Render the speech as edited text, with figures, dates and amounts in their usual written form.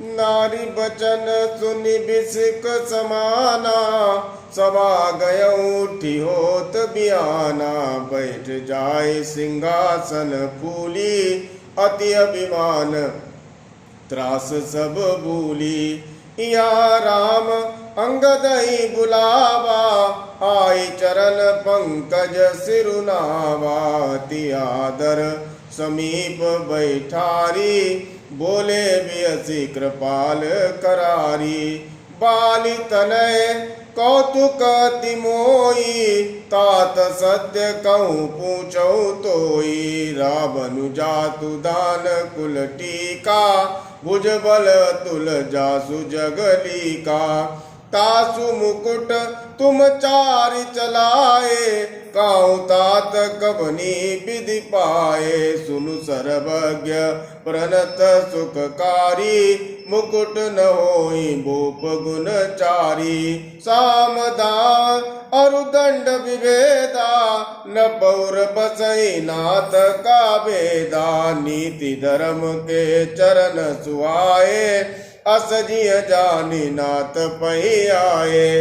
नारी बचन सुनि बिसिक समाना, सभा गय उठी होत बियाना। बैठ जाय सिंहासन फूली, अति अभिमान त्रास सब भूली। या राम अंगद ही बुलावा, आई चरण पंकज सिरुनावा। अति आदर समीप बैठारी, बोले बियसी कृपाल करारी। बाली तनय कौतुक अति मोई, तात सत्य कहूँ पूछौ तोई। रावनु जातु दान कुल टीका, भुजबल तुल जासु जगली का। तासु मुकुट तुम चारि चलाए, काहू तात कवनी विधि पाए। सुनु सर्वज्ञ प्रणत सुखकारी, मुकुट न होई भूप गुणचारी। सामदान अरुदंड विभेदा, न पौर बसई नाथ का भेदा। नीति धर्म के चरण सुहाए, असजिय जानी नाथ पही आए।